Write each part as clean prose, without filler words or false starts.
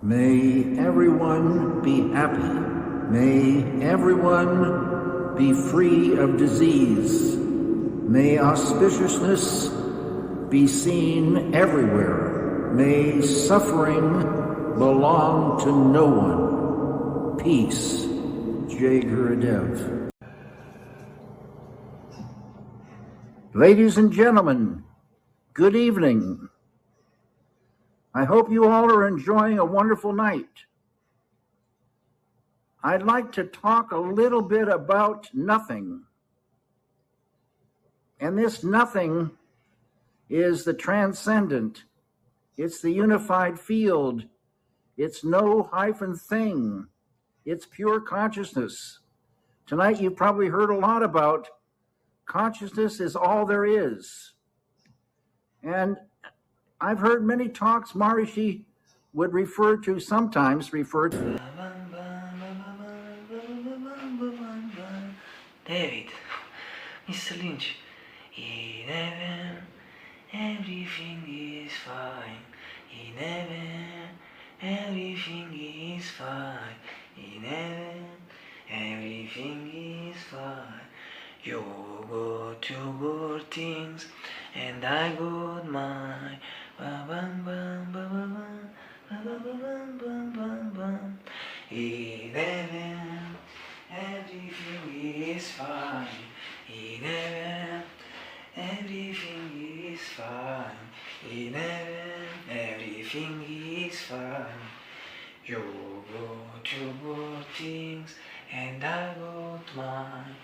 May everyone be happy. May everyone be free of disease. May auspiciousness be seen everywhere. May suffering belong to no one. Peace. Jay Gurudev. Ladies and gentlemen, good evening. I hope you all are enjoying a wonderful night. I'd like to talk a little bit about nothing. And this nothing is the transcendent. It's the unified field. It's no hyphen thing. It's pure consciousness. Tonight you've probably heard a lot about consciousness is all there is. And I've heard many talks Maharishi would sometimes refer to. David, Mr. Lynch, in heaven everything is fine. In heaven everything is fine. In heaven everything is fine. You got your good things and I got mine. Bam, bam, bam, bam, bam, bam, bam, bam, bam. In heaven everything is fine. In heaven everything is fine. In heaven everything is fine. You got your good things and I got mine.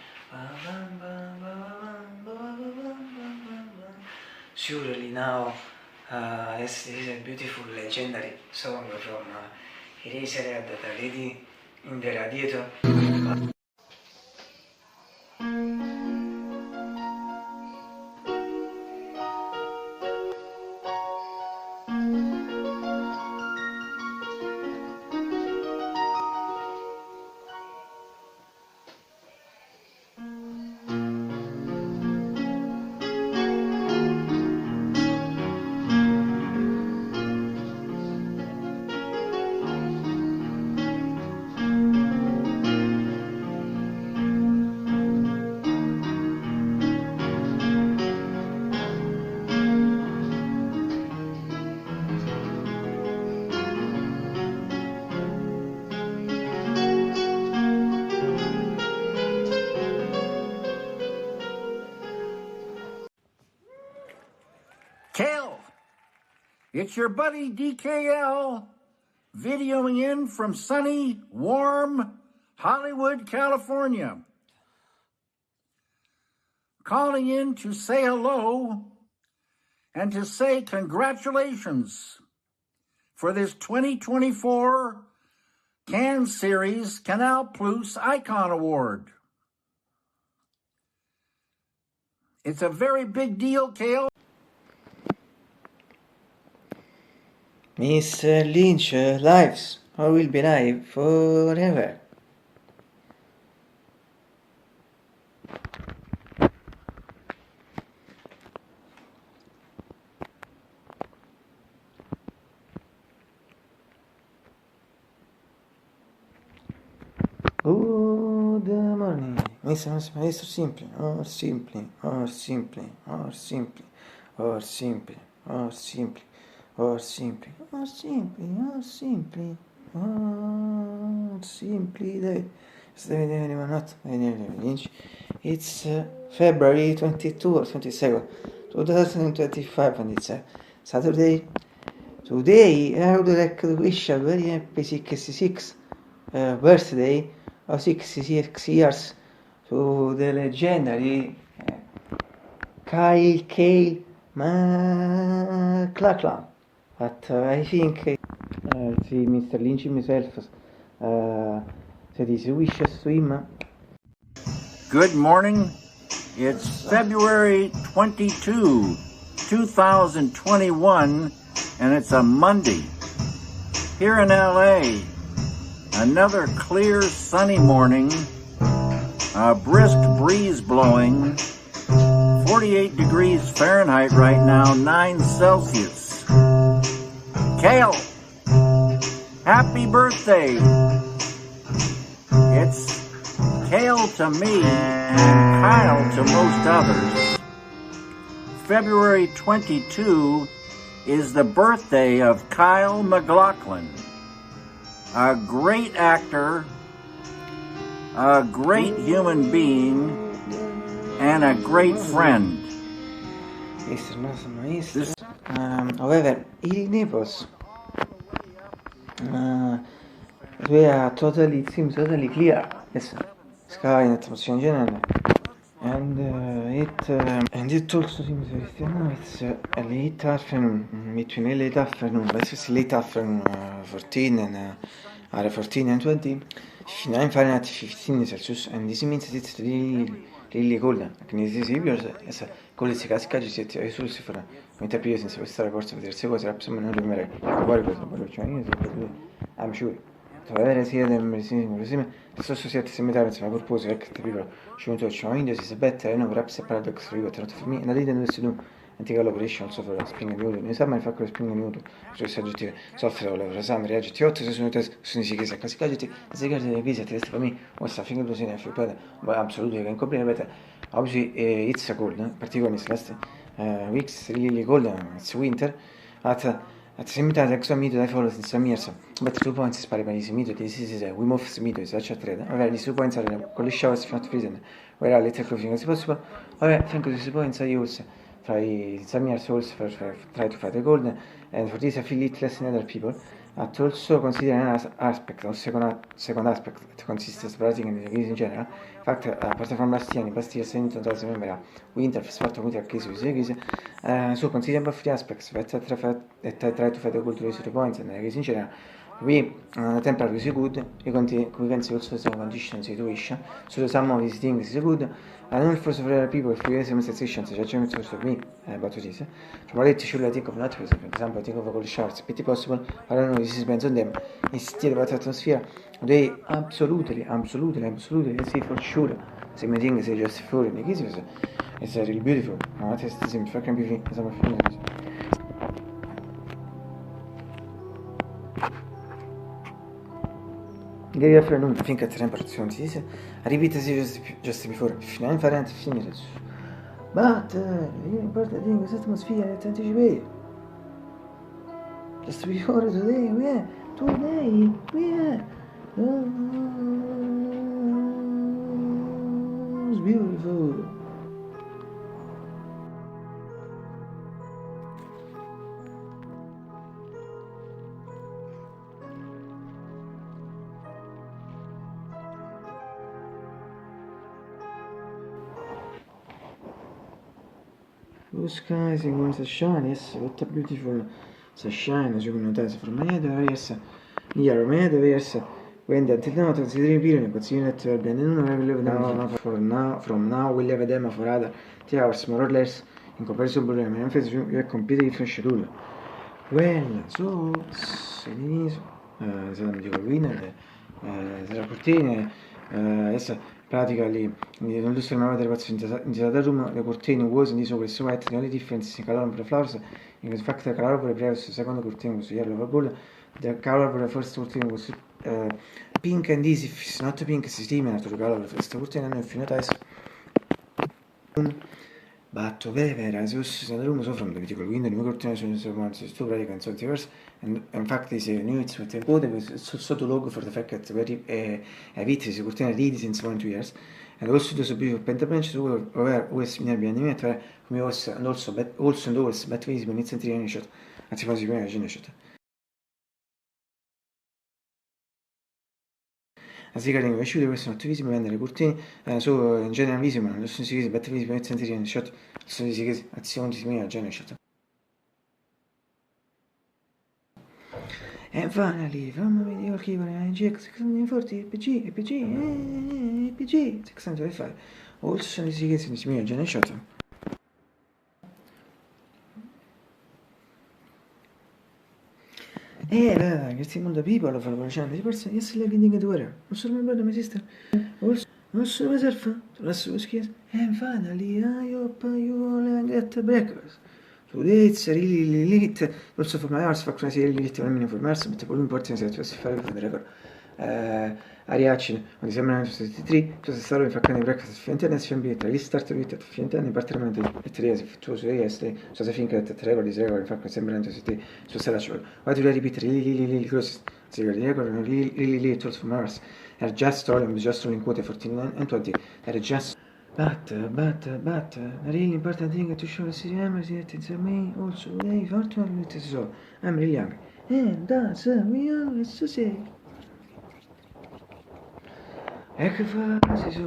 Surely now, this is a beautiful legendary song from Eraserhead that a lady in the radiator. Kale, it's your buddy DKL videoing in from sunny, warm Hollywood, California. Calling in to say hello and to say congratulations for this 2024 Cannes Series CANAL Plus Icon Award. It's a very big deal, Kale. Mr. Lynch lives or will be live forever. Good morning, Mr. Simply, or simply, or simply, or simply, or simply, or simply. Or simply, or simply, or simply, or simply, Lynch. It's February 22 or 22nd, 2025, and it's Saturday. Today, I would like to wish a very happy 66th birthday of 66 years to the legendary Kale MacLachlan. But I think Mr. Lynch himself said his wishes to him. Good morning. It's February 22, 2021, and it's a Monday. Here in LA, another clear, sunny morning, a brisk breeze blowing, 48 degrees Fahrenheit right now, 9 Celsius. Kale, Happy birthday. It's Kale to me and Kyle to most others. February 22 is the birthday of Kyle MacLachlan, a great actor, a great human being, and a great friend. However, he neighbors were totally, it seems totally clear. Yes, sky and atmosphere in general, and it also seems it's a late afternoon, between a late afternoon, but it's late afternoon, 14 and 14 and 20, 59 Fahrenheit, 15 Celsius, and this means it's really cold. Like this is cold, si casca, ci si è sul si farà. Mentre prima senza questa forza per diverse cose, la non rimarrei. Poi cosa, I'm sure. Avere sia del medicine, stesso sia similar to my purpose, like the people showing to show India is better, and perhaps a paradox for me, and I didn't know to do antica operation also for spring and nudo. In some manufacturer spring and nudo, cioè aggettivi software o esame reagiti 8 se sono test sono si chiesa quasi aggettivi, se che le visi test per me, o sta finché tu sei ne fai but absolutely can comprehend obviously it's a cold, particularly in last weeks really cold, it's winter at the same time, extra meter I follow in some years, but 2 points is parameter meter. This is a we move meter is such a trade. Alright, these 2 points are con le showers not freezing. Where are little clothing as possible. Alright, thank you. These points I use for some years also for try to fight the gold, and for this I feel it less than other people. At also consider an aspect, or second aspect that consists of writing in the case in general. In fact, apart from last year, in past years, in 2000 remember, winter, sfatto winter case with the case. So consider both the aspects that I try to fight the gold to the points and the case in general. We temporary is good, we can see also some condition situation, so some of these things is good, and only for several people, if you have situations, judgment also for me about this. From what should I think of not, for example, I think of a cold shower, it's pretty possible, I don't know, this depends on them. Instead about atmosphere, they absolutely, let's say for sure, same thing is just for in the case, it's really beautiful, it's the same, fucking beautiful, as I'm feeling. Good afternoon, I think at temperature I repeat as just before, 59 Fahrenheit, 15 Celsius. But the important thing is atmosphere, it's anticipated. Just before today, it's beautiful. Blue skies and when sunshine, yes, what a beautiful sunshine, as you can notice from my head, yes, near my head, yes, when the now considering period, considering that we will live from now, we'll have them for other 3 hours, more or less, in comparison to them, and we have completely different schedule. Well, so, all'inizio, sarà di winner, sarà cortine, adesso pratically non lo stiamo vedere in the room the curtain was in this way so white the only difference in color of the flowers in fact the color of the previous second curtain was yellow gold the color of the first curtain was pink and this if it's not pink it's similar to the color of the first curtain and if you notice but very as you see the room so from the vertical window the curtain is so practically so diverse and in fact this new it's with the code it's also the logo for the fact that very a bit is curtain read since 1 2 years and also there's a beautiful pentabench where always nearby animator come also and also but visible in center in shot as if you imagine shot as regarding the issue, there was not visible and the curtain, so in general visible, non sono si but visible in center in shot, so si che azione di mia general shot. And finally, from the video keyboard ING 640 APG 625. Also, this is me general shot. Questi mondo people fanno conoscere di persone, yes, like in the water. Also, remember my sister. Also, myself. So that's what scares. And finally, I hope you all get breakfast. Today it's really lit, also for my hours, fac una serie di lit, non mi informarsi, mette volume importante se si fare il record. Ariacine, quando sembra 23, tu sei stato in faccani di breakfast, fiantene si ambienta, restart with it, fiantene in partimento e triesi, tu su este, so se finché te record is record, infatti sembra 23, su sarà ciò. Why do I repeat really close? So the record really tools from Mars are just rolling quote 14 and 20, are just But, the really important thing to show the remember that it's me also they fortunately so. I'm really young. And that's we always to say. E che fa?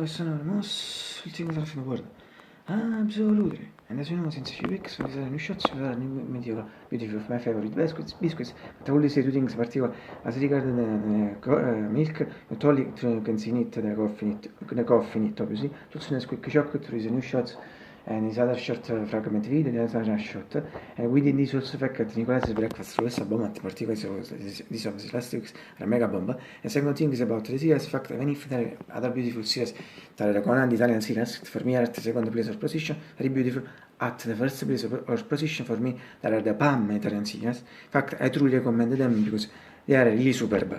Sono most ultimo della fine guarda. Absolutely. And as you know, since a few weeks, we decided new shots with a new mediocre, beautiful of my favorite biscuits. But I only say two things in particular. As regards the milk, you totally can see it, the coffee in it, obviously. Just in a quick chocolate, there is a new shots, and his other short fragment video, the other shot. And within this also fact that Nikolaj's breakfast was a bomb, particularly this of the last week's a mega bomb. And second thing is about the series, fact, even if there are other beautiful series, that are CANAL Italian series, for me are at the second place of position, very beautiful. At the first place of position for me, there are the PAM Italian series. In fact, I truly recommend them because they are really superb.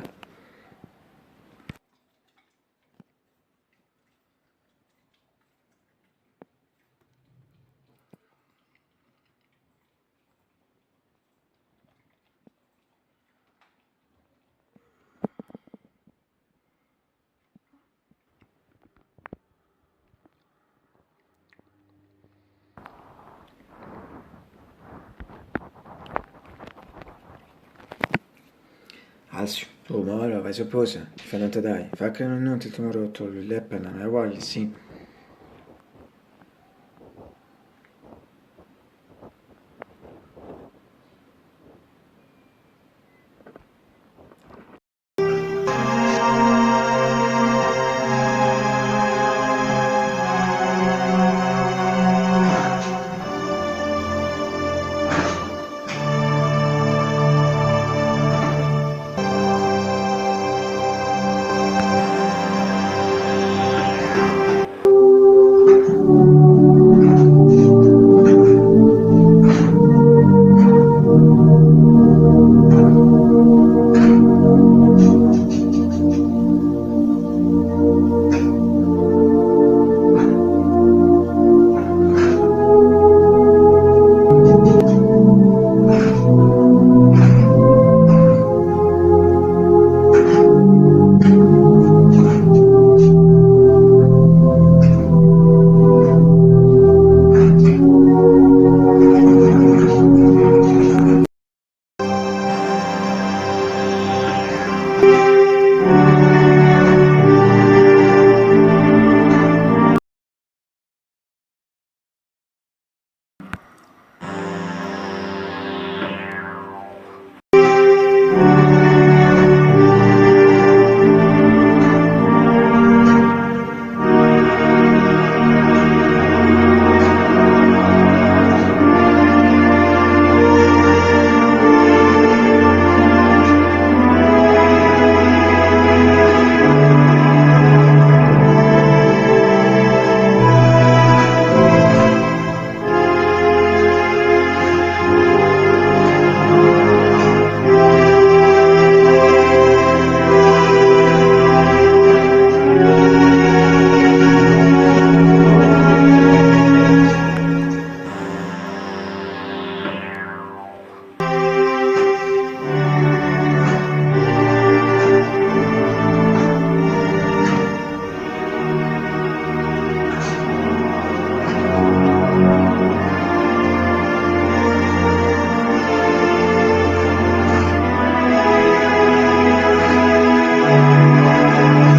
Alcio, ma ora vai a posa, fa non te dai, fa che non ti tomorrow to l'eplanations, sì.